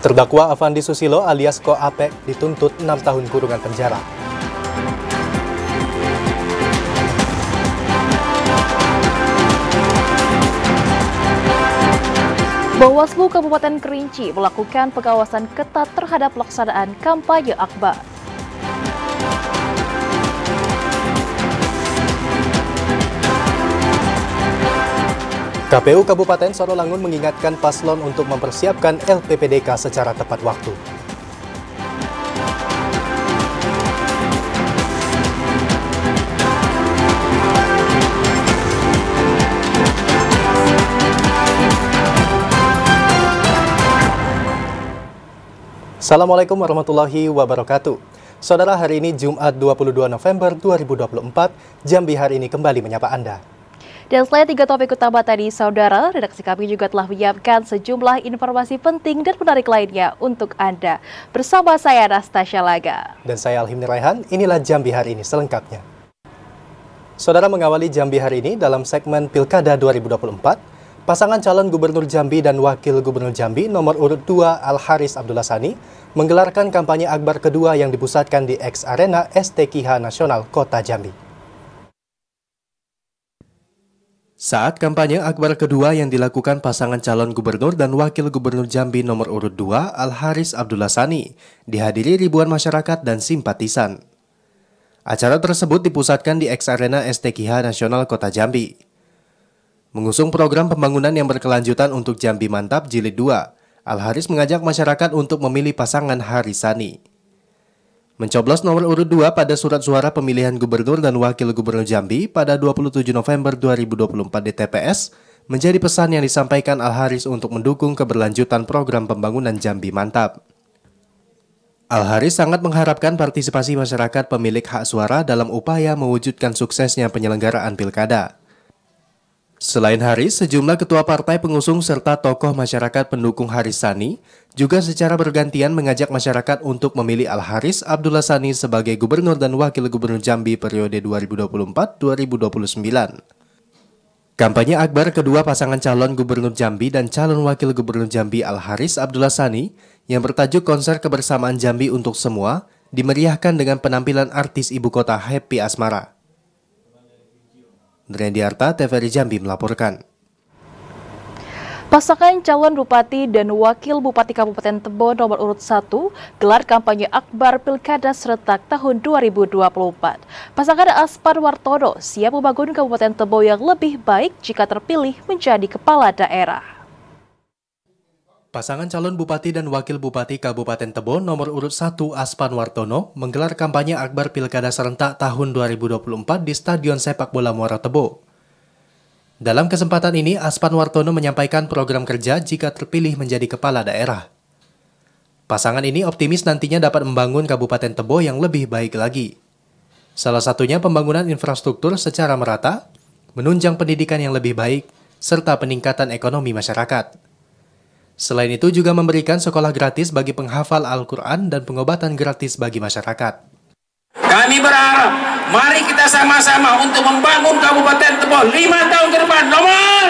Terdakwa Avandi Susilo alias Ko Apek dituntut 6 tahun kurungan penjara. Bawaslu Kabupaten Kerinci melakukan pengawasan ketat terhadap pelaksanaan kampanye akbar. KPU Kabupaten Sorolangun mengingatkan paslon untuk mempersiapkan LPPDK secara tepat waktu. Assalamualaikum warahmatullahi wabarakatuh. Saudara, hari ini Jumat 22 November 2024, Jambi hari ini kembali menyapa Anda. Dan selain 3 topik utama tadi, saudara, redaksi kami juga telah menyiapkan sejumlah informasi penting dan menarik lainnya untuk Anda. Bersama saya Anastasia Laga. Dan saya Alhimni Raihan, inilah Jambi hari ini selengkapnya. Saudara, mengawali Jambi hari ini dalam segmen Pilkada 2024, pasangan calon Gubernur Jambi dan Wakil Gubernur Jambi nomor urut 2 Al-Haris Abdullah Sani menggelarkan kampanye akbar kedua yang dipusatkan di X Arena STKH Nasional Kota Jambi. Saat kampanye akbar kedua yang dilakukan pasangan calon gubernur dan wakil gubernur Jambi nomor urut 2 Al-Haris Abdullah Sani dihadiri ribuan masyarakat dan simpatisan. Acara tersebut dipusatkan di X Arena STKH Nasional Kota Jambi. Mengusung program pembangunan yang berkelanjutan untuk Jambi Mantap Jilid 2, Al-Haris mengajak masyarakat untuk memilih pasangan Haris Sani. Mencoblos nomor urut 2 pada surat suara pemilihan gubernur dan wakil gubernur Jambi pada 27 November 2024 di TPS menjadi pesan yang disampaikan Al-Haris untuk mendukung keberlanjutan program pembangunan Jambi Mantap. Al-Haris sangat mengharapkan partisipasi masyarakat pemilik hak suara dalam upaya mewujudkan suksesnya penyelenggaraan pilkada. Selain Haris, sejumlah ketua partai pengusung serta tokoh masyarakat pendukung Haris Sani juga secara bergantian mengajak masyarakat untuk memilih Al-Haris Abdullah Sani sebagai gubernur dan wakil gubernur Jambi periode 2024-2029. Kampanye akbar kedua pasangan calon gubernur Jambi dan calon wakil gubernur Jambi Al-Haris Abdullah Sani yang bertajuk Konser Kebersamaan Jambi untuk Semua dimeriahkan dengan penampilan artis ibu kota Happy Asmara. Drendiarta, TVRI Jambi melaporkan. Pasangan calon Bupati dan Wakil Bupati Kabupaten Tebo nomor urut 1 gelar kampanye akbar Pilkada serentak tahun 2024. Pasangan Aspan Wartono siap membangun Kabupaten Tebo yang lebih baik jika terpilih menjadi kepala daerah. Pasangan calon Bupati dan Wakil Bupati Kabupaten Tebo nomor urut 1 Aspan Wartono menggelar kampanye akbar Pilkada serentak tahun 2024 di Stadion Sepak Bola Muara Tebo. Dalam kesempatan ini, Aspan Wartono menyampaikan program kerja jika terpilih menjadi kepala daerah. Pasangan ini optimis nantinya dapat membangun Kabupaten Tebo yang lebih baik lagi. Salah satunya pembangunan infrastruktur secara merata, menunjang pendidikan yang lebih baik, serta peningkatan ekonomi masyarakat. Selain itu juga memberikan sekolah gratis bagi penghafal Al-Quran dan pengobatan gratis bagi masyarakat. Kami berharap, mari kita sama-sama untuk membangun Kabupaten Tebo 5 tahun ke depan. Nomor!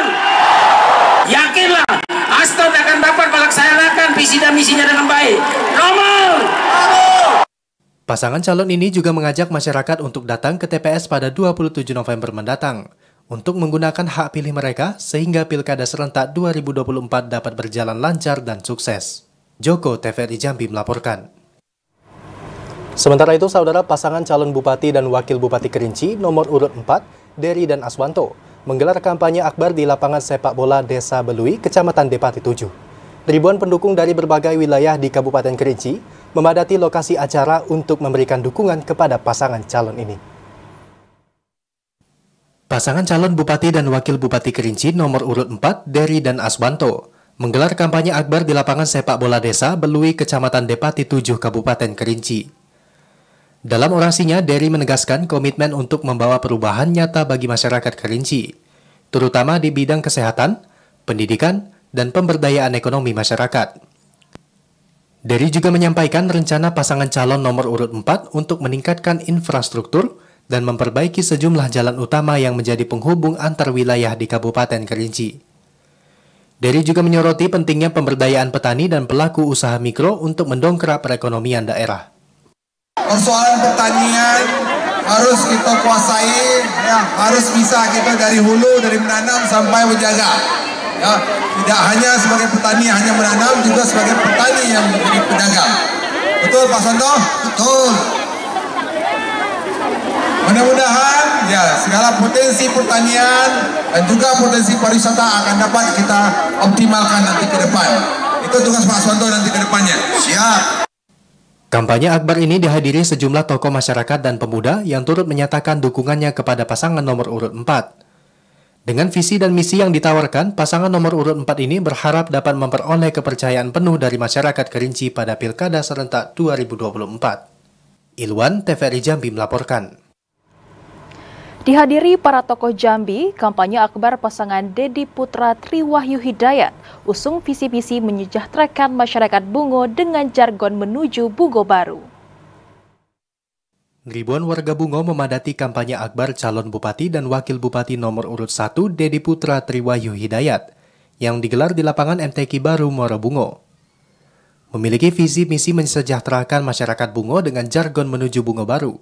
Yakinlah, Aston akan dapat melaksanakan visi dan misinya dengan baik. Nomor! Pasangan calon ini juga mengajak masyarakat untuk datang ke TPS pada 27 November mendatang untuk menggunakan hak pilih mereka sehingga Pilkada serentak 2024 dapat berjalan lancar dan sukses. Joko, TVRI Jambi melaporkan. Sementara itu, saudara, pasangan calon Bupati dan Wakil Bupati Kerinci nomor urut 4, Dery dan Aswanto, menggelar kampanye akbar di lapangan sepak bola Desa Belui, Kecamatan Depati 7. Ribuan pendukung dari berbagai wilayah di Kabupaten Kerinci memadati lokasi acara untuk memberikan dukungan kepada pasangan calon ini. Pasangan calon Bupati dan Wakil Bupati Kerinci nomor urut 4, Dery dan Aswanto, menggelar kampanye akbar di lapangan sepak bola Desa Belui, Kecamatan Depati 7, Kabupaten Kerinci. Dalam orasinya, Dery menegaskan komitmen untuk membawa perubahan nyata bagi masyarakat Kerinci, terutama di bidang kesehatan, pendidikan, dan pemberdayaan ekonomi masyarakat. Dery juga menyampaikan rencana pasangan calon nomor urut 4 untuk meningkatkan infrastruktur dan memperbaiki sejumlah jalan utama yang menjadi penghubung antar wilayah di Kabupaten Kerinci. Dery juga menyoroti pentingnya pemberdayaan petani dan pelaku usaha mikro untuk mendongkrak perekonomian daerah. Persoalan pertanian harus kita kuasai, ya, harus bisa kita dari hulu, dari menanam sampai menjaga. Ya, tidak hanya sebagai petani hanya menanam, juga sebagai petani yang menjadi pedagang. Betul Pak Sondo? Betul. Mudah-mudahan ya segala potensi pertanian dan juga potensi pariwisata akan dapat kita optimalkan nanti ke depan. Itu tugas Pak Sondo nanti ke depannya. Siap. Kampanye akbar ini dihadiri sejumlah tokoh masyarakat dan pemuda yang turut menyatakan dukungannya kepada pasangan nomor urut 4. Dengan visi dan misi yang ditawarkan, pasangan nomor urut 4 ini berharap dapat memperoleh kepercayaan penuh dari masyarakat Kerinci pada Pilkada serentak 2024. Ilwan, TVRI Jambi melaporkan. Dihadiri para tokoh Jambi, kampanye akbar pasangan Dedi Putra Triwahyu Hidayat usung visi-misi menyejahterakan masyarakat Bungo dengan jargon menuju Bungo baru. Ribuan warga Bungo memadati kampanye akbar calon bupati dan wakil bupati nomor urut 1 Dedi Putra Triwahyu Hidayat yang digelar di lapangan MTQ Baru Muara Bungo. Memiliki visi misi mensejahterakan masyarakat Bungo dengan jargon menuju Bungo baru.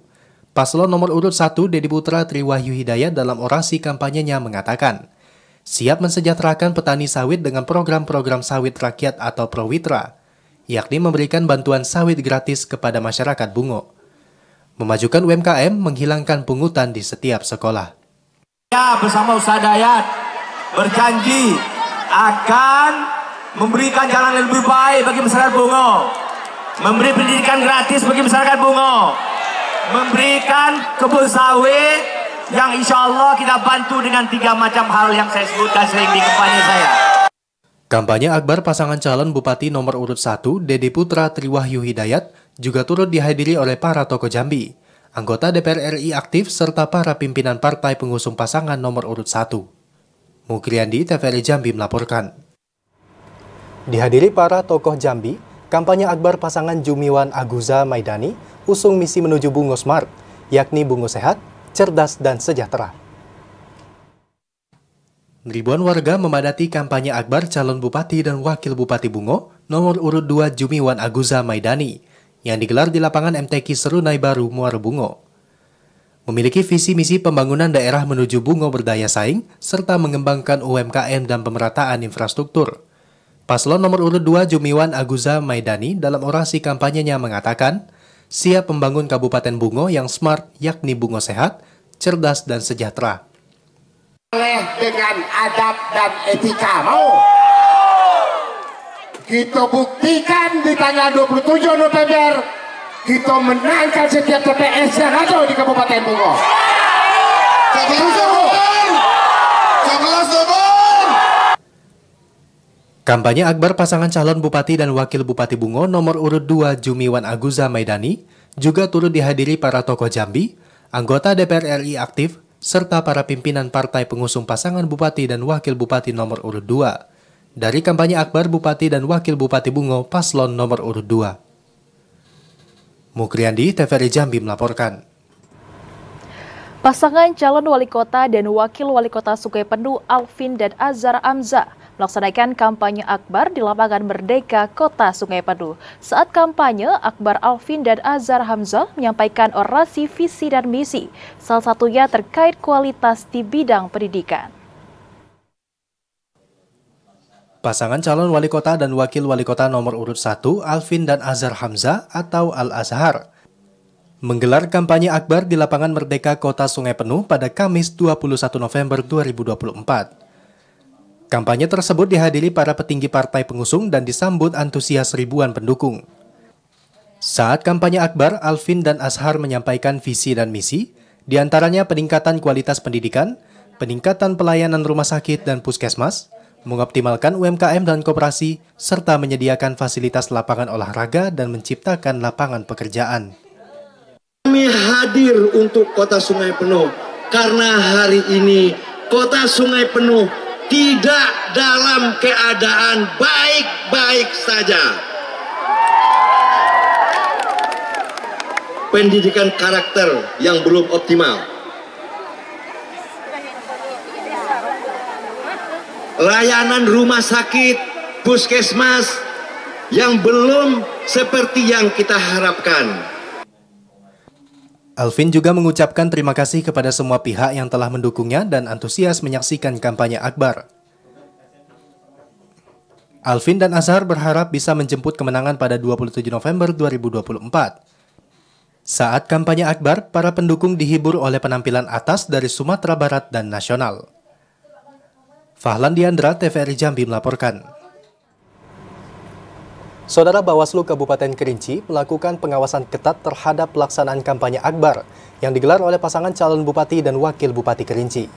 Paslon nomor urut 1 Dedi Putra Triwahyu Hidayat dalam orasi kampanyenya mengatakan, siap mensejahterakan petani sawit dengan program-program sawit rakyat atau Prowitra, yakni memberikan bantuan sawit gratis kepada masyarakat Bungo. Memajukan UMKM, menghilangkan pungutan di setiap sekolah. Ya, bersama Ustaz Dayat berjanji akan memberikan jalan yang lebih baik bagi masyarakat Bungo, memberi pendidikan gratis bagi masyarakat Bungo, memberikan kebun sawit yang insya Allah kita bantu dengan 3 macam hal yang saya sebutkan sering di kampanye saya. Kampanye akbar pasangan calon bupati nomor urut 1 Dedi Putra Triwahyu Hidayat juga turut dihadiri oleh para tokoh Jambi, anggota DPR RI aktif serta para pimpinan partai pengusung pasangan nomor urut 1. Mukriandi, TVRI Jambi melaporkan. Dihadiri para tokoh Jambi, kampanye akbar pasangan Jumiwan Aguza Maidani usung misi menuju Bungo Smart, yakni Bungo sehat, cerdas, dan sejahtera. Ribuan warga memadati kampanye akbar calon bupati dan wakil bupati Bungo nomor urut 2 Jumiwan Aguza Maidani yang digelar di lapangan MTQ Serunai Baru Muara Bungo. Memiliki visi misi pembangunan daerah menuju Bungo berdaya saing serta mengembangkan UMKM dan pemerataan infrastruktur. Paslon nomor urut 2 Jumiwan Aguza Maidani dalam orasi kampanyenya mengatakan, siap membangun Kabupaten Bungo yang smart, yakni Bungo sehat, cerdas, dan sejahtera. Dengan adab dan etika, mau? Kita buktikan di tanggal 27 November, kita menangkan setiap TPS yang ada di Kabupaten Bungo. Kampanye akbar pasangan calon bupati dan wakil bupati Bungo nomor urut 2 Jumiwan Aguza Maidani juga turut dihadiri para tokoh Jambi, anggota DPR RI aktif, serta para pimpinan partai pengusung pasangan bupati dan wakil bupati nomor urut 2 dari kampanye akbar bupati dan wakil bupati Bungo paslon nomor urut 2. Mukriandi, TVRI Jambi melaporkan. Pasangan calon wali kota dan wakil wali kota Sungai Penuh Alvin dan Azhar Hamzah melaksanakan kampanye akbar di lapangan Merdeka Kota Sungai Penuh. Saat kampanye, akbar Alvin dan Azhar Hamzah menyampaikan orasi visi dan misi, salah satunya terkait kualitas di bidang pendidikan. Pasangan calon wali kota dan wakil wali kota nomor urut 1 Alvin dan Azhar Hamzah atau Al-Azhar menggelar kampanye akbar di lapangan Merdeka Kota Sungai Penuh pada Kamis 21 November 2024. Kampanye tersebut dihadiri para petinggi partai pengusung dan disambut antusias ribuan pendukung. Saat kampanye akbar, Alvin dan Azhar menyampaikan visi dan misi, diantaranya peningkatan kualitas pendidikan, peningkatan pelayanan rumah sakit dan puskesmas, mengoptimalkan UMKM dan koperasi, serta menyediakan fasilitas lapangan olahraga dan menciptakan lapangan pekerjaan. Kami hadir untuk Kota Sungai Penuh karena hari ini Kota Sungai Penuh tidak dalam keadaan baik-baik saja. Pendidikan karakter yang belum optimal. layanan rumah sakit, puskesmas yang belum seperti yang kita harapkan. Alvin juga mengucapkan terima kasih kepada semua pihak yang telah mendukungnya dan antusias menyaksikan kampanye Akbar. Alvin dan Azhar berharap bisa menjemput kemenangan pada 27 November 2024. Saat kampanye Akbar, para pendukung dihibur oleh penampilan atas dari Sumatera Barat dan nasional. Fahlan Diandra, TVRI Jambi melaporkan. Saudara, Bawaslu Kabupaten Kerinci melakukan pengawasan ketat terhadap pelaksanaan kampanye Akbar yang digelar oleh pasangan calon bupati dan wakil bupati Kerinci.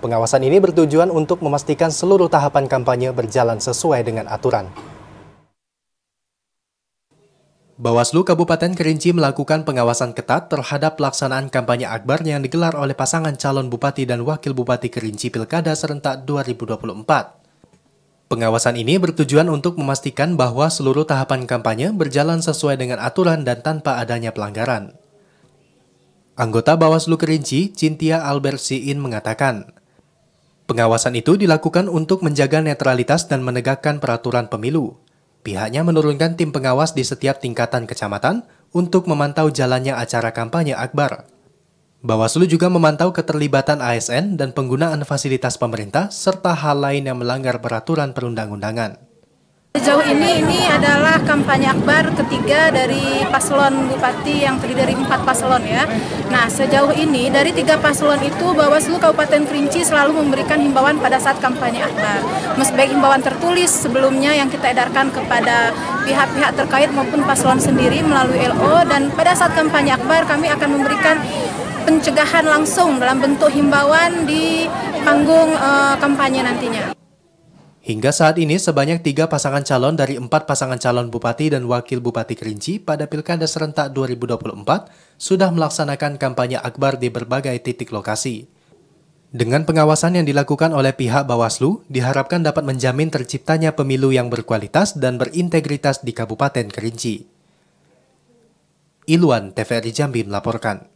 Pengawasan ini bertujuan untuk memastikan seluruh tahapan kampanye berjalan sesuai dengan aturan. Bawaslu Kabupaten Kerinci melakukan pengawasan ketat terhadap pelaksanaan kampanye Akbar yang digelar oleh pasangan calon bupati dan wakil bupati Kerinci Pilkada serentak 2024. Pengawasan ini bertujuan untuk memastikan bahwa seluruh tahapan kampanye berjalan sesuai dengan aturan dan tanpa adanya pelanggaran. Anggota Bawaslu Kerinci, Cintia Albert Siin mengatakan, pengawasan itu dilakukan untuk menjaga netralitas dan menegakkan peraturan pemilu. Pihaknya menurunkan tim pengawas di setiap tingkatan kecamatan untuk memantau jalannya acara kampanye Akbar. Bawaslu juga memantau keterlibatan ASN dan penggunaan fasilitas pemerintah serta hal lain yang melanggar peraturan perundang-undangan. Sejauh ini adalah kampanye Akbar ketiga dari paslon bupati yang terdiri dari 4 paslon ya. Nah, sejauh ini dari 3 paslon itu Bawaslu Kabupaten Kerinci selalu memberikan himbauan pada saat kampanye Akbar. Baik himbauan tertulis sebelumnya yang kita edarkan kepada pihak-pihak terkait maupun paslon sendiri melalui LO, dan pada saat kampanye Akbar kami akan memberikan pencegahan langsung dalam bentuk himbauan di panggung kampanye nantinya. Hingga saat ini sebanyak 3 pasangan calon dari 4 pasangan calon bupati dan wakil bupati Kerinci pada Pilkada serentak 2024 sudah melaksanakan kampanye Akbar di berbagai titik lokasi. Dengan pengawasan yang dilakukan oleh pihak Bawaslu, diharapkan dapat menjamin terciptanya pemilu yang berkualitas dan berintegritas di Kabupaten Kerinci. Ilwan, TVRI Jambi melaporkan.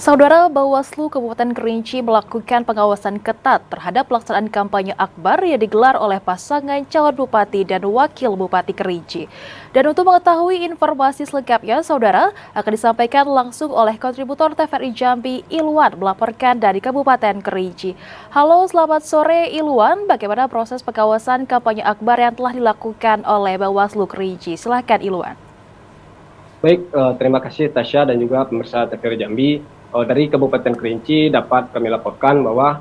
Saudara, Bawaslu Kabupaten Kerinci melakukan pengawasan ketat terhadap pelaksanaan kampanye Akbar yang digelar oleh pasangan calon bupati dan wakil bupati Kerinci. Dan untuk mengetahui informasi selengkapnya, saudara, akan disampaikan langsung oleh kontributor TVRI Jambi, Ilwan, melaporkan dari Kabupaten Kerinci. Halo, selamat sore Ilwan, bagaimana proses pengawasan kampanye Akbar yang telah dilakukan oleh Bawaslu Kerinci? Silahkan Ilwan. Baik, terima kasih Tasya dan juga pemirsa TVRI Jambi. Dari Kabupaten Kerinci dapat kami laporkan bahwa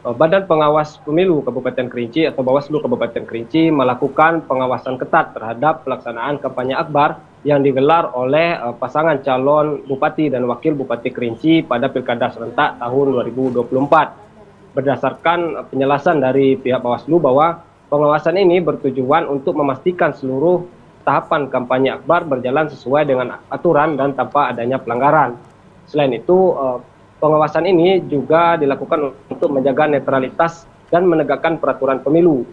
Badan Pengawas Pemilu Kabupaten Kerinci atau Bawaslu Kabupaten Kerinci melakukan pengawasan ketat terhadap pelaksanaan kampanye Akbar yang digelar oleh pasangan calon bupati dan wakil bupati Kerinci pada Pilkada serentak tahun 2024. Berdasarkan penjelasan dari pihak Bawaslu bahwa pengawasan ini bertujuan untuk memastikan seluruh tahapan kampanye Akbar berjalan sesuai dengan aturan dan tanpa adanya pelanggaran. Selain itu, pengawasan ini juga dilakukan untuk menjaga netralitas dan menegakkan peraturan pemilu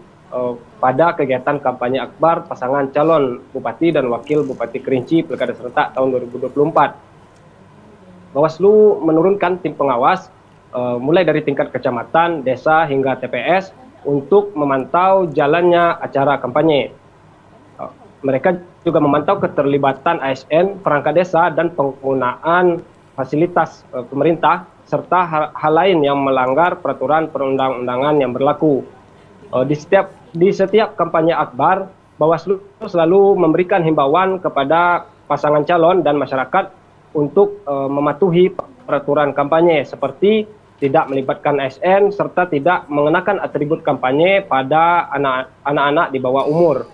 pada kegiatan kampanye Akbar pasangan calon bupati dan wakil bupati Kerinci Pilkada serentak tahun 2024. Bawaslu menurunkan tim pengawas mulai dari tingkat kecamatan, desa hingga TPS untuk memantau jalannya acara kampanye. Mereka juga memantau keterlibatan ASN, perangkat desa, dan penggunaan fasilitas pemerintah, serta hal lain yang melanggar peraturan perundang-undangan yang berlaku. Di setiap kampanye Akbar, Bawaslu selalu memberikan himbauan kepada pasangan calon dan masyarakat untuk mematuhi peraturan kampanye, seperti tidak melibatkan ASN, serta tidak mengenakan atribut kampanye pada anak-anak di bawah umur.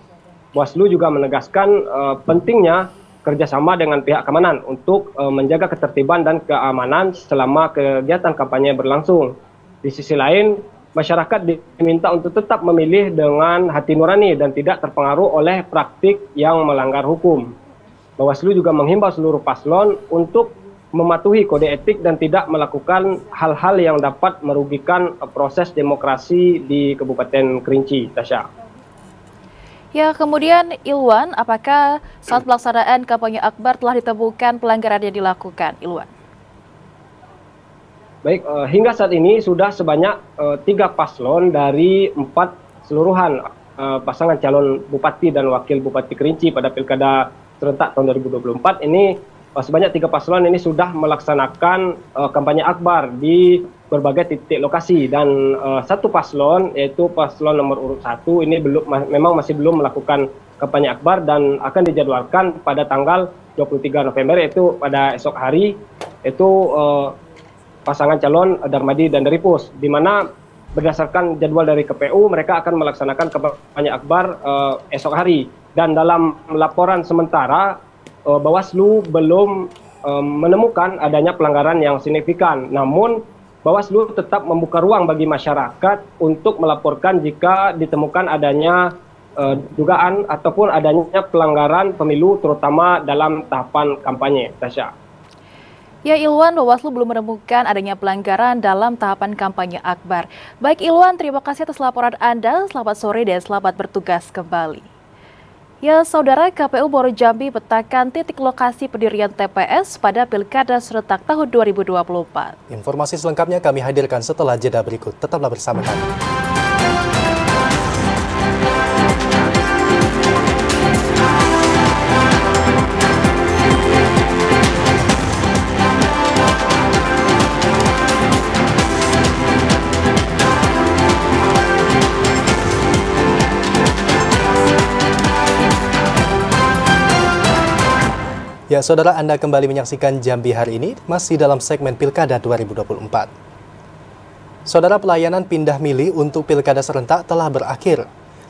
Bawaslu juga menegaskan pentingnya kerjasama dengan pihak keamanan untuk menjaga ketertiban dan keamanan selama kegiatan kampanye berlangsung. Di sisi lain, masyarakat diminta untuk tetap memilih dengan hati nurani dan tidak terpengaruh oleh praktik yang melanggar hukum. Bawaslu juga menghimbau seluruh paslon untuk mematuhi kode etik dan tidak melakukan hal-hal yang dapat merugikan proses demokrasi di Kabupaten Kerinci. Tasya. Ya, kemudian Ilwan, apakah saat pelaksanaan kampanye Akbar telah ditemukan pelanggaran yang dilakukan, Ilwan? Baik, hingga saat ini sudah sebanyak 3 paslon dari 4 seluruhan pasangan calon Bupati dan Wakil Bupati Kerinci pada Pilkada serentak tahun 2024 ini sebanyak 3 paslon ini sudah melaksanakan kampanye akbar di berbagai titik lokasi, dan satu paslon yaitu paslon nomor urut 1 ini memang masih belum melakukan kampanye akbar dan akan dijadwalkan pada tanggal 23 November yaitu pada esok hari, itu pasangan calon Darmadi dan Daripus, di mana berdasarkan jadwal dari KPU mereka akan melaksanakan kampanye akbar esok hari. Dan dalam laporan sementara Bawaslu belum menemukan adanya pelanggaran yang signifikan, namun Bawaslu tetap membuka ruang bagi masyarakat untuk melaporkan jika ditemukan adanya dugaan ataupun adanya pelanggaran pemilu, terutama dalam tahapan kampanye. Tasya. Ya Ilwan, Bawaslu belum menemukan adanya pelanggaran dalam tahapan kampanye akbar. Baik Ilwan, terima kasih atas laporan Anda. Selamat sore dan selamat bertugas kembali. Ya saudara, KPU Muaro Jambi petakan titik lokasi pendirian TPS pada Pilkada serentak tahun 2024. Informasi selengkapnya kami hadirkan setelah jeda berikut. Tetaplah bersama kami. Ya, saudara, Anda kembali menyaksikan Jambi hari ini, masih dalam segmen Pilkada 2024. Saudara, pelayanan pindah milih untuk Pilkada serentak telah berakhir.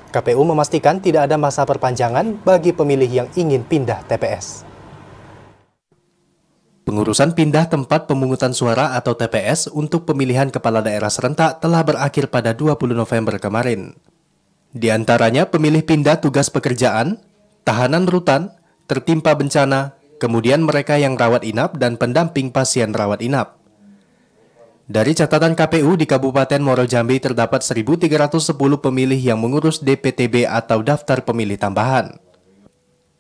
KPU memastikan tidak ada masa perpanjangan bagi pemilih yang ingin pindah TPS. Pengurusan pindah tempat pemungutan suara atau TPS untuk pemilihan kepala daerah serentak telah berakhir pada 20 November kemarin. Di antaranya pemilih pindah tugas pekerjaan, tahanan rutan, tertimpa bencana, kemudian mereka yang rawat inap dan pendamping pasien rawat inap. Dari catatan KPU di Kabupaten Muaro Jambi terdapat 1.310 pemilih yang mengurus DPTB atau daftar pemilih tambahan.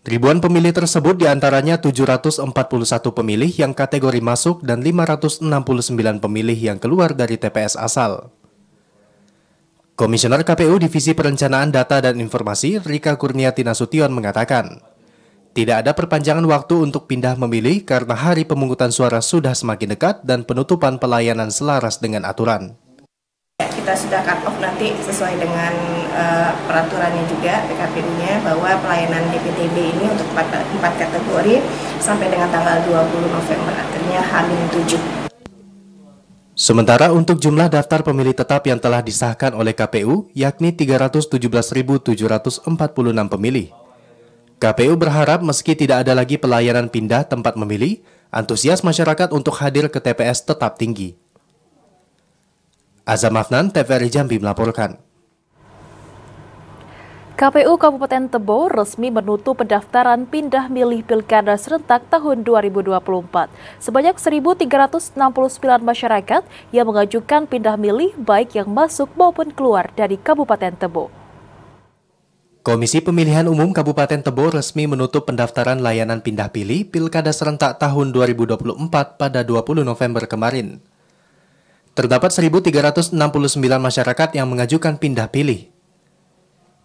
Ribuan pemilih tersebut diantaranya 741 pemilih yang kategori masuk dan 569 pemilih yang keluar dari TPS asal. Komisioner KPU Divisi Perencanaan Data dan Informasi Rika Kurniati Nasution mengatakan, tidak ada perpanjangan waktu untuk pindah memilih karena hari pemungutan suara sudah semakin dekat dan penutupan pelayanan selaras dengan aturan. Kita sudah cut off nanti sesuai dengan peraturannya juga PKPU-nya bahwa pelayanan DPTB ini untuk 4 kategori sampai dengan tanggal 20 November, artinya H-7. Sementara untuk jumlah daftar pemilih tetap yang telah disahkan oleh KPU yakni 317.746 pemilih. KPU berharap meski tidak ada lagi pelayanan pindah tempat memilih, antusias masyarakat untuk hadir ke TPS tetap tinggi. Azam Afnan, TVRI Jambi melaporkan. KPU Kabupaten Tebo resmi menutup pendaftaran pindah milih Pilkada serentak tahun 2024. Sebanyak 1.369 masyarakat yang mengajukan pindah milih baik yang masuk maupun keluar dari Kabupaten Tebo. Komisi Pemilihan Umum Kabupaten Tebo resmi menutup pendaftaran layanan pindah pilih Pilkada serentak tahun 2024 pada 20 November kemarin. Terdapat 1.369 masyarakat yang mengajukan pindah pilih.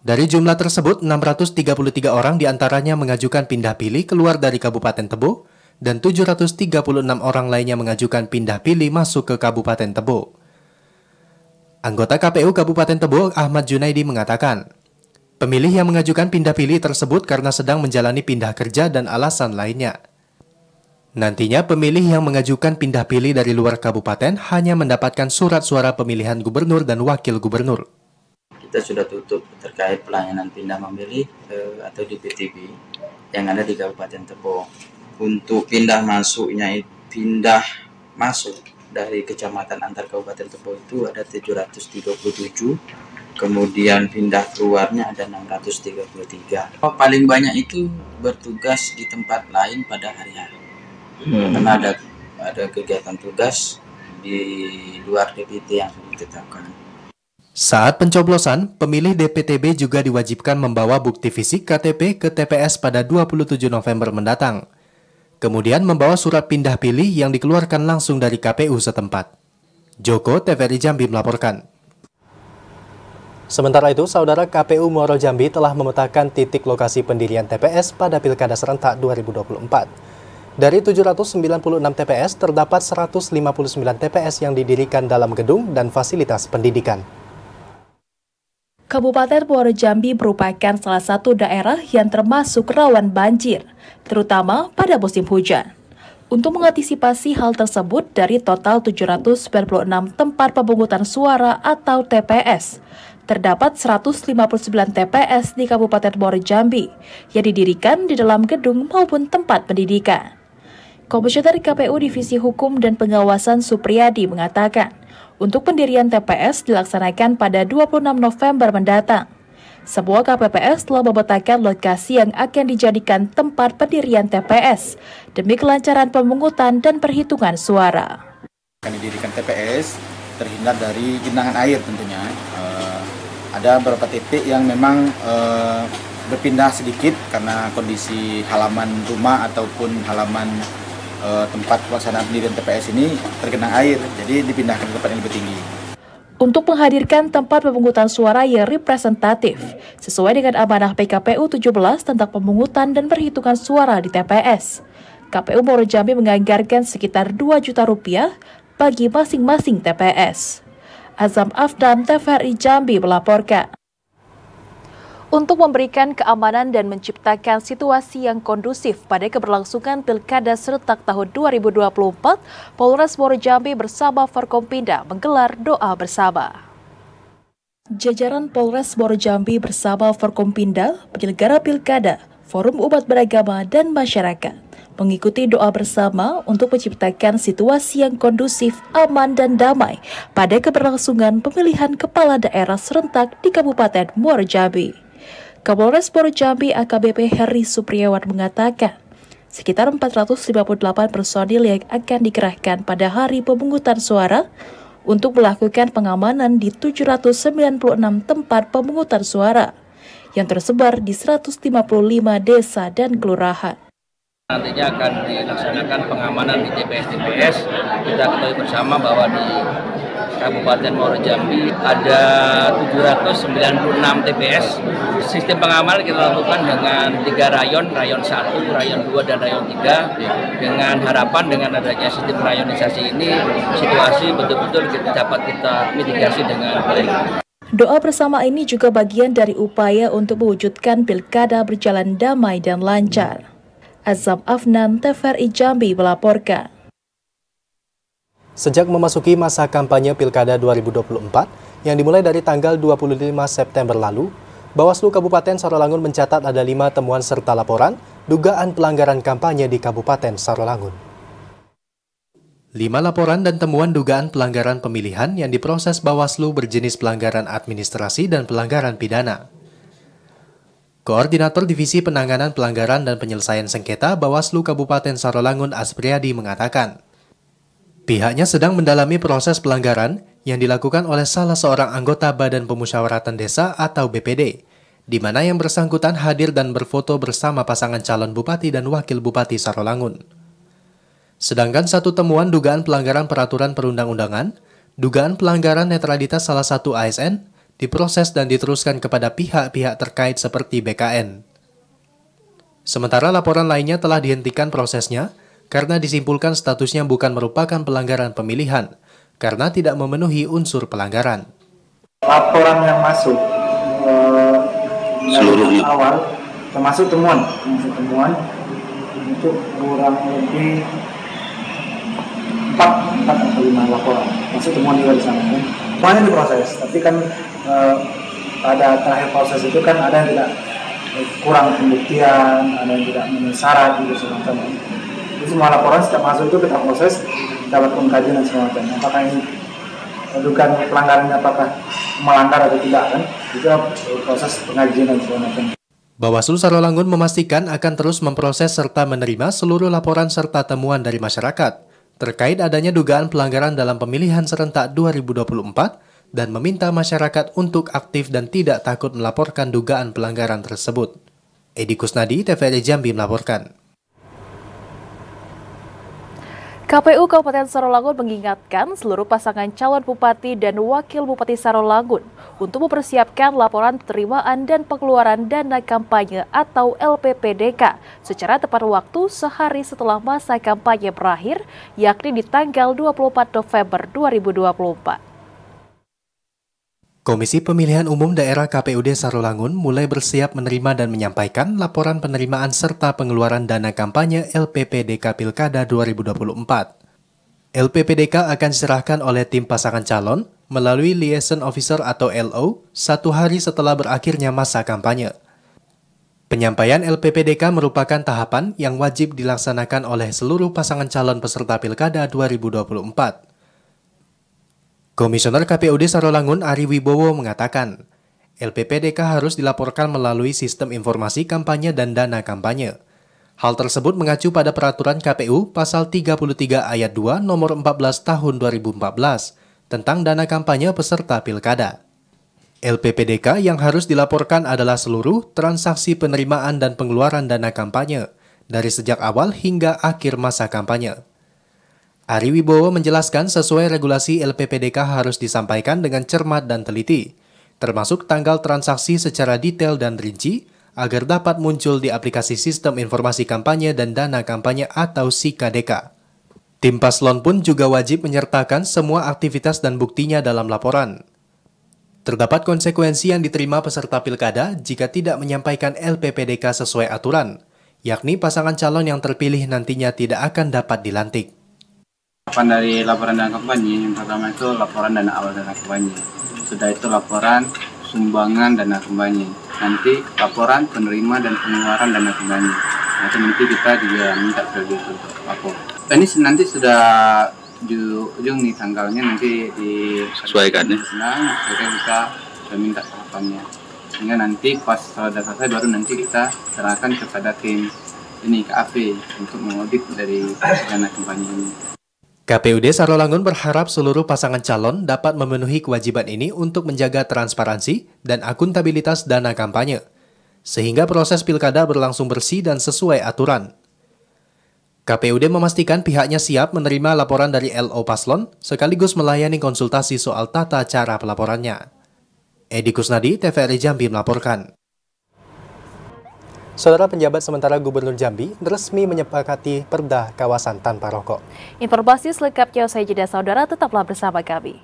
Dari jumlah tersebut, 633 orang diantaranya mengajukan pindah pilih keluar dari Kabupaten Tebo dan 736 orang lainnya mengajukan pindah pilih masuk ke Kabupaten Tebo. Anggota KPU Kabupaten Tebo, Ahmad Junaidi mengatakan, pemilih yang mengajukan pindah pilih tersebut karena sedang menjalani pindah kerja dan alasan lainnya. Nantinya pemilih yang mengajukan pindah pilih dari luar kabupaten hanya mendapatkan surat suara pemilihan gubernur dan wakil gubernur. Kita sudah tutup terkait pelayanan pindah memilih atau DPTB yang ada di Kabupaten Tebo. Untuk pindah masuk dari kecamatan antar Kabupaten Tebo itu ada 737. Kemudian pindah keluarnya ada 633. Paling banyak itu bertugas di tempat lain pada hari-hari. Karena ada kegiatan tugas di luar DPT yang sudah ditetapkan. Saat pencoblosan, pemilih DPTB juga diwajibkan membawa bukti fisik KTP ke TPS pada 27 November mendatang. Kemudian membawa surat pindah pilih yang dikeluarkan langsung dari KPU setempat. Joko, TVRI Jambi melaporkan. Sementara itu, Saudara, KPU Muaro Jambi telah memetakan titik lokasi pendirian TPS pada Pilkada serentak 2024. Dari 796 TPS, terdapat 159 TPS yang didirikan dalam gedung dan fasilitas pendidikan. Kabupaten Muaro Jambi merupakan salah satu daerah yang termasuk rawan banjir, terutama pada musim hujan. Untuk mengantisipasi hal tersebut, dari total 796 tempat pemungutan suara atau TPS, terdapat 159 TPS di Kabupaten Muaro Jambi yang didirikan di dalam gedung maupun tempat pendidikan. Komisioner KPU Divisi Hukum dan Pengawasan Supriyadi mengatakan, untuk pendirian TPS dilaksanakan pada 26 November mendatang. Sebuah KPPS telah memetakan lokasi yang akan dijadikan tempat pendirian TPS demi kelancaran pemungutan dan perhitungan suara. Akan didirikan TPS terhindar dari genangan air tentunya. Ada beberapa titik yang memang berpindah sedikit karena kondisi halaman rumah ataupun halaman tempat pelaksanaan pendirian TPS ini tergenang air, jadi dipindahkan ke tempat yang lebih tinggi. Untuk menghadirkan tempat pemungutan suara yang representatif, sesuai dengan amanah PKPU 17 tentang pemungutan dan perhitungan suara di TPS, KPU Muaro Jambi menganggarkan sekitar 2 juta rupiah bagi masing-masing TPS. Azam Afdan, TVRI Jambi melaporkan. Untuk memberikan keamanan dan menciptakan situasi yang kondusif pada keberlangsungan Pilkada serentak tahun 2024, Polres Muaro Jambi bersama Forkompinda menggelar doa bersama. Jajaran Polres Muaro Jambi bersama Forkompinda, penyelenggara Pilkada, Forum Umat Beragama dan Masyarakat, mengikuti doa bersama untuk menciptakan situasi yang kondusif, aman, dan damai pada keberlangsungan pemilihan kepala daerah serentak di Kabupaten Muaro Jambi. Kapolres Muaro Jambi AKBP Heri Supriyawan mengatakan, sekitar 458 personil yang akan dikerahkan pada hari pemungutan suara untuk melakukan pengamanan di 796 tempat pemungutan suara yang tersebar di 155 desa dan kelurahan. Nantinya akan dilaksanakan pengamanan di TPS-TPS. Kita ketahui bersama bahwa di Kabupaten Muaro Jambi ada 796 TPS. Sistem pengamanan kita lakukan dengan 3 rayon 1, rayon 2, dan rayon 3. Dengan harapan dengan adanya sistem rayonisasi ini, situasi betul-betul dapat kita mitigasi dengan baik. Doa bersama ini juga bagian dari upaya untuk mewujudkan pilkada berjalan damai dan lancar. Azam Afnan, TVRI Jambi melaporkan. Sejak memasuki masa kampanye Pilkada 2024 yang dimulai dari tanggal 25 September lalu, Bawaslu Kabupaten Sarolangun mencatat ada 5 temuan serta laporan dugaan pelanggaran kampanye di Kabupaten Sarolangun. 5 laporan dan temuan dugaan pelanggaran pemilihan yang diproses Bawaslu berjenis pelanggaran administrasi dan pelanggaran pidana. Koordinator Divisi Penanganan Pelanggaran dan Penyelesaian Sengketa Bawaslu Kabupaten Sarolangun Aspriyadi mengatakan, pihaknya sedang mendalami proses pelanggaran yang dilakukan oleh salah seorang anggota Badan Pemusyawaratan Desa atau BPD, di mana yang bersangkutan hadir dan berfoto bersama pasangan calon Bupati dan Wakil Bupati Sarolangun. Sedangkan satu temuan dugaan pelanggaran peraturan perundang-undangan, dugaan pelanggaran netralitas salah satu ASN, diproses dan diteruskan kepada pihak-pihak terkait seperti BKN. Sementara laporan lainnya telah dihentikan prosesnya karena disimpulkan statusnya bukan merupakan pelanggaran pemilihan, karena tidak memenuhi unsur pelanggaran. Laporan yang masuk seluruhnya awal, termasuk temuan itu kurang lebih 4 atau 5 laporan, masuk temuan juga di sana. Semuanya diproses, tapi kan pada terakhir proses itu kan ada yang tidak kurang pembuktian, ada yang tidak memenuhi syarat gitu semacam. Jadi semua laporan setiap masuk itu kita proses, dapat pengkajian dan semacam. Apakah ini dugaan pelanggarannya apakah melanggar atau tidak kan? Itu proses pengajian dan semacam. Bawaslu Sarolangun memastikan akan terus memproses serta menerima seluruh laporan serta temuan dari masyarakat terkait adanya dugaan pelanggaran dalam pemilihan serentak 2024 dan meminta masyarakat untuk aktif dan tidak takut melaporkan dugaan pelanggaran tersebut. Edi Kusnadi, TVRI Jambi melaporkan. KPU Kabupaten Sarolangun mengingatkan seluruh pasangan calon bupati dan wakil bupati Sarolangun untuk mempersiapkan laporan penerimaan dan pengeluaran dana kampanye atau LPPDK secara tepat waktu sehari setelah masa kampanye berakhir, yakni di tanggal 24 November 2024. Komisi Pemilihan Umum Daerah KPUD Sarolangun mulai bersiap menerima dan menyampaikan laporan penerimaan serta pengeluaran dana kampanye LPPDK Pilkada 2024. LPPDK akan diserahkan oleh tim pasangan calon melalui Liaison Officer atau LO 1 hari setelah berakhirnya masa kampanye. Penyampaian LPPDK merupakan tahapan yang wajib dilaksanakan oleh seluruh pasangan calon peserta Pilkada 2024. Komisioner KPUD Sarolangun Ari Wibowo mengatakan, LPPDK harus dilaporkan melalui sistem informasi kampanye dan dana kampanye. Hal tersebut mengacu pada peraturan KPU pasal 33 ayat 2 nomor 14 tahun 2014 tentang dana kampanye peserta pilkada. LPPDK yang harus dilaporkan adalah seluruh transaksi penerimaan dan pengeluaran dana kampanye dari sejak awal hingga akhir masa kampanye. Ari Wibowo menjelaskan sesuai regulasi LPPDK harus disampaikan dengan cermat dan teliti, termasuk tanggal transaksi secara detail dan rinci, agar dapat muncul di aplikasi Sistem Informasi Kampanye dan Dana Kampanye atau SIKADK. Tim paslon pun juga wajib menyertakan semua aktivitas dan buktinya dalam laporan. Terdapat konsekuensi yang diterima peserta pilkada jika tidak menyampaikan LPPDK sesuai aturan, yakni pasangan calon yang terpilih nantinya tidak akan dapat dilantik. Dari laporan dana kampanye, yang pertama itu laporan dana awal dana kampanye. Sudah itu laporan sumbangan dana kampanye. Nanti laporan penerima dan pengeluaran dana kampanye. Nanti kita juga minta kredit untuk lapor. Ini nanti sudah di ujung nih tanggalnya nanti disesuaikan ya. Jadi kita sudah minta laporannya. Sehingga nanti pas sudah selesai baru nanti kita serahkan kepada tim ini KAP untuk mengaudit dari dana kampanye ini. KPUD Sarolangun berharap seluruh pasangan calon dapat memenuhi kewajiban ini untuk menjaga transparansi dan akuntabilitas dana kampanye, sehingga proses pilkada berlangsung bersih dan sesuai aturan. KPUD memastikan pihaknya siap menerima laporan dari LO Paslon, sekaligus melayani konsultasi soal tata cara pelaporannya. Edi Kusnadi, TVRI Jambi melaporkan. Saudara penjabat sementara Gubernur Jambi resmi menyepakati perda kawasan tanpa rokok. Informasi selengkapnya usai jeda saudara, tetaplah bersama kami.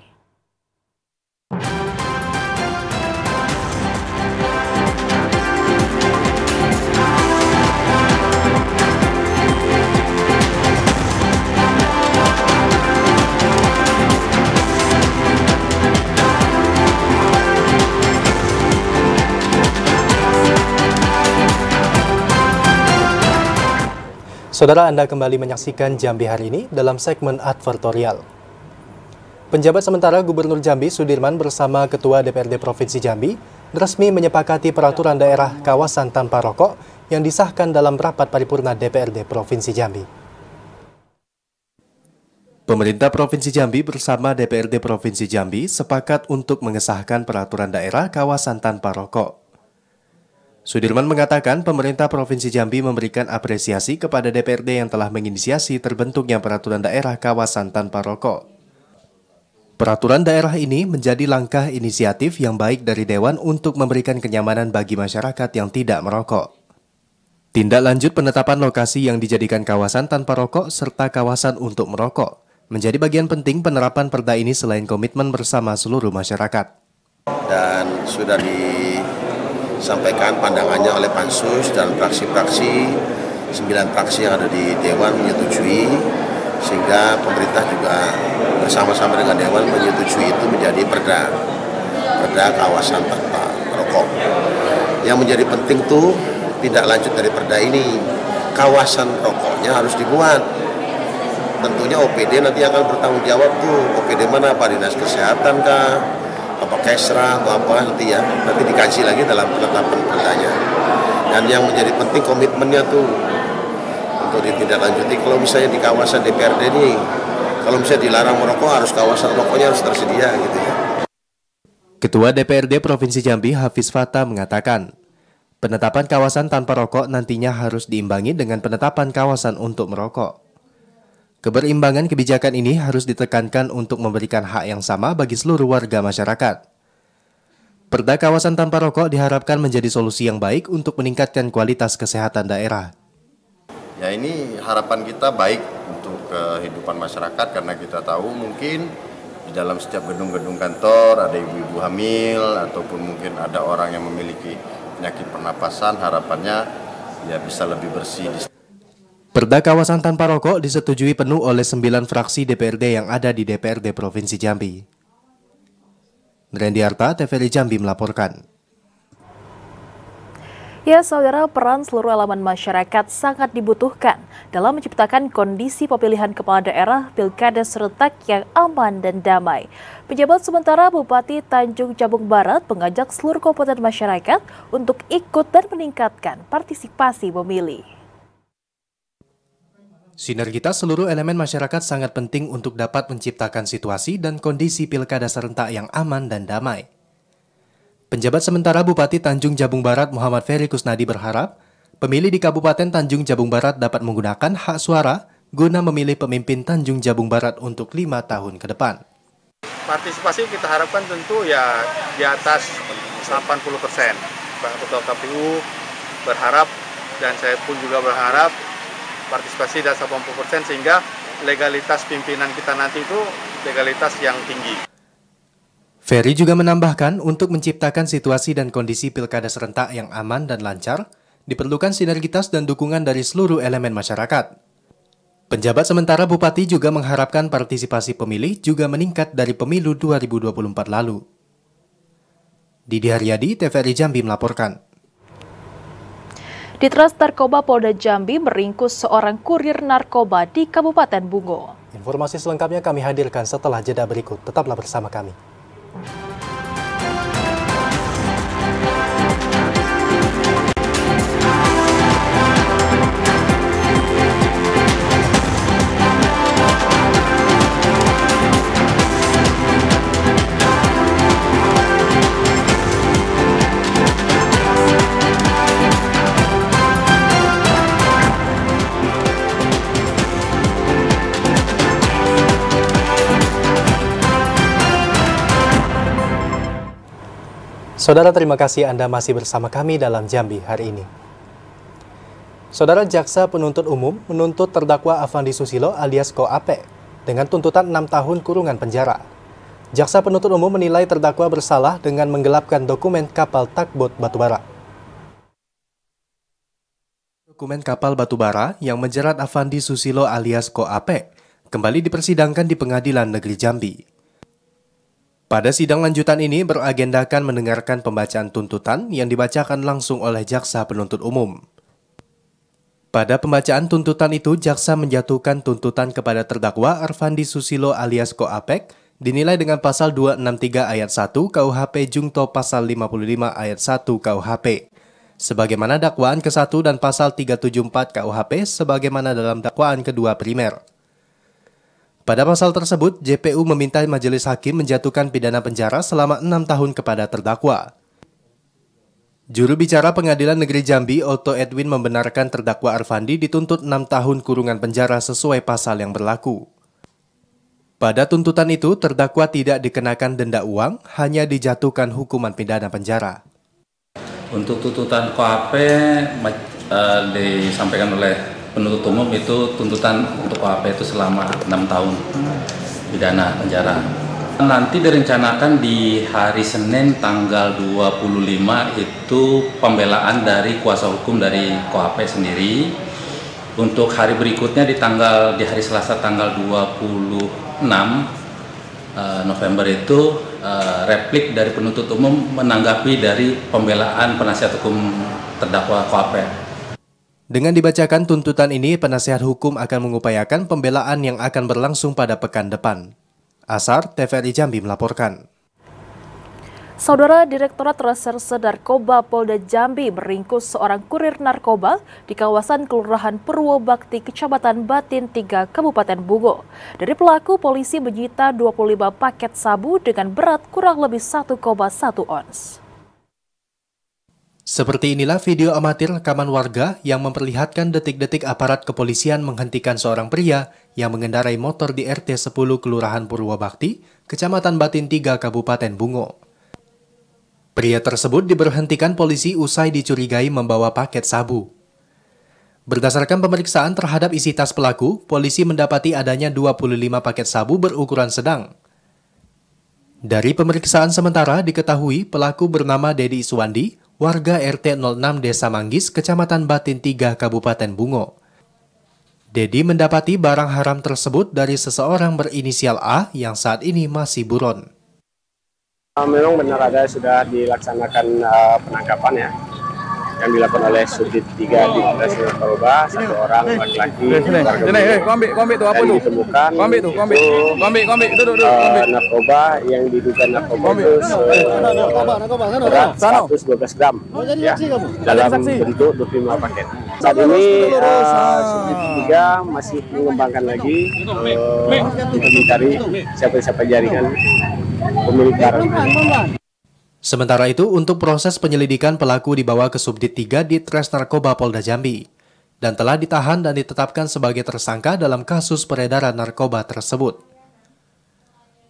Saudara, Anda kembali menyaksikan Jambi hari ini dalam segmen advertorial. Penjabat sementara Gubernur Jambi Sudirman bersama Ketua DPRD Provinsi Jambi resmi menyepakati peraturan daerah kawasan tanpa rokok yang disahkan dalam rapat paripurna DPRD Provinsi Jambi. Pemerintah Provinsi Jambi bersama DPRD Provinsi Jambi sepakat untuk mengesahkan peraturan daerah kawasan tanpa rokok. Sudirman mengatakan pemerintah Provinsi Jambi memberikan apresiasi kepada DPRD yang telah menginisiasi terbentuknya peraturan daerah kawasan tanpa rokok. Peraturan daerah ini menjadi langkah inisiatif yang baik dari Dewan untuk memberikan kenyamanan bagi masyarakat yang tidak merokok. Tindak lanjut penetapan lokasi yang dijadikan kawasan tanpa rokok serta kawasan untuk merokok menjadi bagian penting penerapan perda ini selain komitmen bersama seluruh masyarakat. Dan sudah disampaikan pandangannya oleh Pansus dan fraksi-fraksi, 9 fraksi yang ada di Dewan menyetujui, sehingga pemerintah juga bersama-sama dengan Dewan menyetujui itu menjadi perda kawasan tanpa rokok. Yang menjadi penting tuh tidak lanjut dari perda ini, kawasan rokoknya harus dibuat. Tentunya OPD nanti akan bertanggung jawab tuh, OPD mana, apa dinas kesehatan kah, apa Kesra atau apa nanti ya, nanti dikaji lagi dalam penetapan perdanya. Dan yang menjadi penting komitmennya tuh untuk ditindaklanjuti. Kalau misalnya di kawasan DPRD ini, kalau misalnya dilarang merokok, harus kawasan rokoknya harus tersedia gitu ya. Ketua DPRD Provinsi Jambi Hafiz Fattah mengatakan, penetapan kawasan tanpa rokok nantinya harus diimbangi dengan penetapan kawasan untuk merokok. Keberimbangan kebijakan ini harus ditekankan untuk memberikan hak yang sama bagi seluruh warga masyarakat. Perda kawasan tanpa rokok diharapkan menjadi solusi yang baik untuk meningkatkan kualitas kesehatan daerah. Ya, ini harapan kita baik untuk kehidupan masyarakat karena kita tahu mungkin di dalam setiap gedung-gedung kantor ada ibu-ibu hamil ataupun mungkin ada orang yang memiliki penyakit pernapasan, harapannya ya bisa lebih bersih. Perda kawasan tanpa rokok disetujui penuh oleh 9 fraksi DPRD yang ada di DPRD Provinsi Jambi. Rendiarta, TVRI Jambi melaporkan. Ya, saudara, peran seluruh elemen masyarakat sangat dibutuhkan dalam menciptakan kondisi pemilihan kepala daerah Pilkada serentak yang aman dan damai. Pejabat sementara Bupati Tanjung Jabung Barat mengajak seluruh komponen masyarakat untuk ikut dan meningkatkan partisipasi memilih. Sinergitas seluruh elemen masyarakat sangat penting untuk dapat menciptakan situasi dan kondisi pilkada serentak yang aman dan damai. Penjabat sementara Bupati Tanjung Jabung Barat Muhammad Ferry Kusnadi berharap pemilih di Kabupaten Tanjung Jabung Barat dapat menggunakan hak suara guna memilih pemimpin Tanjung Jabung Barat untuk 5 tahun ke depan. Partisipasi kita harapkan tentu ya di atas 80%. Pak Ketua KPU berharap dan saya pun juga berharap partisipasi di atas 80% sehingga legalitas pimpinan kita nanti itu legalitas yang tinggi. Ferry juga menambahkan untuk menciptakan situasi dan kondisi pilkada serentak yang aman dan lancar, diperlukan sinergitas dan dukungan dari seluruh elemen masyarakat. Penjabat sementara Bupati juga mengharapkan partisipasi pemilih juga meningkat dari pemilu 2024 lalu. Didi Haryadi, TVRI Jambi melaporkan. Ditres Narkoba Polda Jambi meringkus seorang kurir narkoba di Kabupaten Bungo. Informasi selengkapnya kami hadirkan setelah jeda berikut. Tetaplah bersama kami. Saudara, terima kasih Anda masih bersama kami dalam Jambi hari ini. Saudara, Jaksa Penuntut Umum menuntut terdakwa Afandi Susilo alias Ko Ape dengan tuntutan 6 tahun kurungan penjara. Jaksa Penuntut Umum menilai terdakwa bersalah dengan menggelapkan dokumen kapal tugboat batubara. Dokumen kapal batubara yang menjerat Afandi Susilo alias Ko Ape kembali dipersidangkan di Pengadilan Negeri Jambi. Pada sidang lanjutan ini beragendakan mendengarkan pembacaan tuntutan yang dibacakan langsung oleh Jaksa Penuntut Umum. Pada pembacaan tuntutan itu, Jaksa menjatuhkan tuntutan kepada terdakwa Afandi Susilo alias Ko Apek dinilai dengan pasal 263 ayat 1 KUHP Jungto pasal 55 ayat 1 KUHP. Sebagaimana dakwaan ke-1 dan pasal 374 KUHP sebagaimana dalam dakwaan kedua primer. Pada pasal tersebut, JPU meminta majelis hakim menjatuhkan pidana penjara selama 6 tahun kepada terdakwa. Juru bicara Pengadilan Negeri Jambi, Otto Edwin, membenarkan terdakwa Afandi dituntut 6 tahun kurungan penjara sesuai pasal yang berlaku. Pada tuntutan itu, terdakwa tidak dikenakan denda uang, hanya dijatuhkan hukuman pidana penjara. Untuk tuntutan KUHP disampaikan oleh penuntut umum itu tuntutan untuk KUHP itu selama 6 tahun pidana penjara. Nanti direncanakan di hari Senin tanggal 25 itu pembelaan dari kuasa hukum dari KUHP sendiri. Untuk hari berikutnya di hari Selasa tanggal 26 November itu replik dari penuntut umum menanggapi dari pembelaan penasihat hukum terdakwa KUHP. Dengan dibacakan tuntutan ini, penasihat hukum akan mengupayakan pembelaan yang akan berlangsung pada pekan depan. Asar, TVRI Jambi melaporkan. Saudara, Direktorat Reserse Narkoba Polda Jambi meringkus seorang kurir narkoba di kawasan Kelurahan Purwobakti, Kecamatan Batin 3, Kabupaten Bungo. Dari pelaku, polisi menyita 25 paket sabu dengan berat kurang lebih 1,1 ons. Seperti inilah video amatir rekaman warga yang memperlihatkan detik-detik aparat kepolisian menghentikan seorang pria yang mengendarai motor di RT 10 Kelurahan Purwabakti, Kecamatan Batin 3, Kabupaten Bungo. Pria tersebut diberhentikan polisi usai dicurigai membawa paket sabu. Berdasarkan pemeriksaan terhadap isi tas pelaku, polisi mendapati adanya 25 paket sabu berukuran sedang. Dari pemeriksaan sementara diketahui pelaku bernama Dedi Iswandi, warga RT 06 Desa Manggis, Kecamatan Batin 3, Kabupaten Bungo. Dedi mendapati barang haram tersebut dari seseorang berinisial A yang saat ini masih buron. Memang benar ada sudah dilaksanakan penangkapan ya, yang dilakukan oleh Subdit 3 di Polres Narkoba, satu orang laki-laki dan ditemukan narkoba yang diduga narkoba itu berat 112 gram ya, dalam bentuk 25 paket. Saat ini Subdit 3 masih mengembangkan lagi untuk mencari siapa-siapa jaringan pemilik barang. Sementara itu, untuk proses penyelidikan pelaku dibawa ke Subdit 3 di Tres Narkoba Polda Jambi dan telah ditahan dan ditetapkan sebagai tersangka dalam kasus peredaran narkoba tersebut.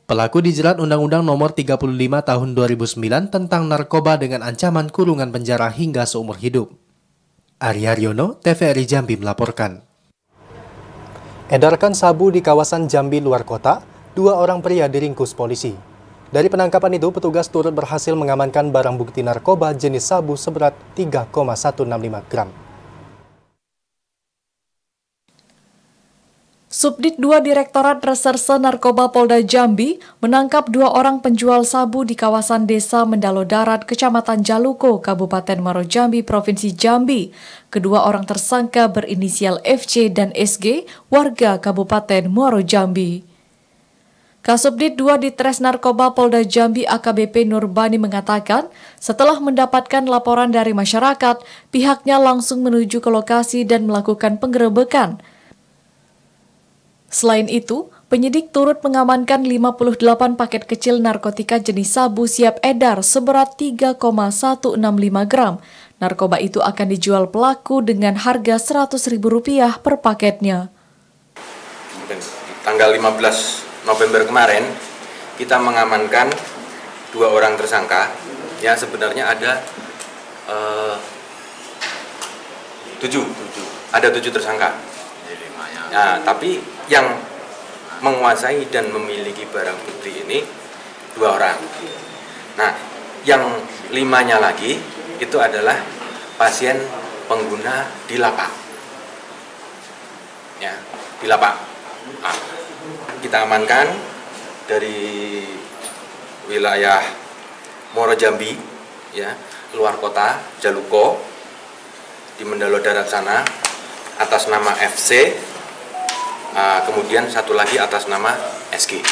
Pelaku dijerat Undang-Undang Nomor 35 Tahun 2009 tentang narkoba dengan ancaman kurungan penjara hingga seumur hidup. Arya Riono, TVRI Jambi melaporkan. Edarkan sabu di kawasan Jambi luar kota, 2 orang pria diringkus polisi. Dari penangkapan itu, petugas turut berhasil mengamankan barang bukti narkoba jenis sabu seberat 3,165 gram. Subdit 2 Direktorat Reserse Narkoba Polda Jambi menangkap 2 orang penjual sabu di kawasan Desa Mendalo Darat, Kecamatan Jaluko, Kabupaten Muaro Jambi, Provinsi Jambi. Kedua orang tersangka berinisial FC dan SG, warga Kabupaten Muaro Jambi. Kasubdit 2 di Tres Narkoba Polda Jambi AKBP Nurbani mengatakan, setelah mendapatkan laporan dari masyarakat, pihaknya langsung menuju ke lokasi dan melakukan penggerebekan. Selain itu, penyidik turut mengamankan 58 paket kecil narkotika jenis sabu siap edar seberat 3,165 gram. Narkoba itu akan dijual pelaku dengan harga Rp100.000 per paketnya. Tanggal 15 November kemarin kita mengamankan 2 orang tersangka. Ya, sebenarnya ada 7 tersangka. Nah, tapi yang menguasai dan memiliki barang bukti ini 2 orang. Nah, yang 5-nya lagi itu adalah pasien pengguna di lapak. Ya, di lapak. Nah, kita amankan dari wilayah Muaro Jambi, ya, luar kota Jaluko, di Mendalo Darat sana, atas nama FC, kemudian satu lagi atas nama SG.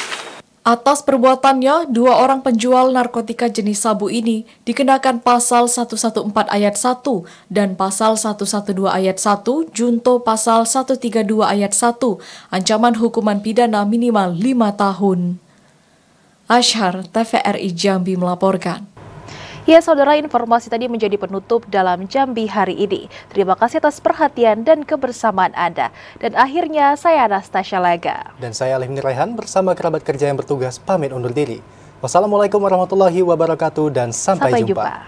Atas perbuatannya, 2 orang penjual narkotika jenis sabu ini dikenakan pasal 114 ayat 1 dan pasal 112 ayat 1, junto pasal 132 ayat 1, ancaman hukuman pidana minimal 5 tahun. Ashar, TVRI Jambi melaporkan. Ya saudara, informasi tadi menjadi penutup dalam Jambi hari ini. Terima kasih atas perhatian dan kebersamaan Anda. Dan akhirnya saya Anastasia Laga. Dan saya Alif Niraihan bersama kerabat kerja yang bertugas pamit undur diri. Wassalamualaikum warahmatullahi wabarakatuh dan sampai jumpa.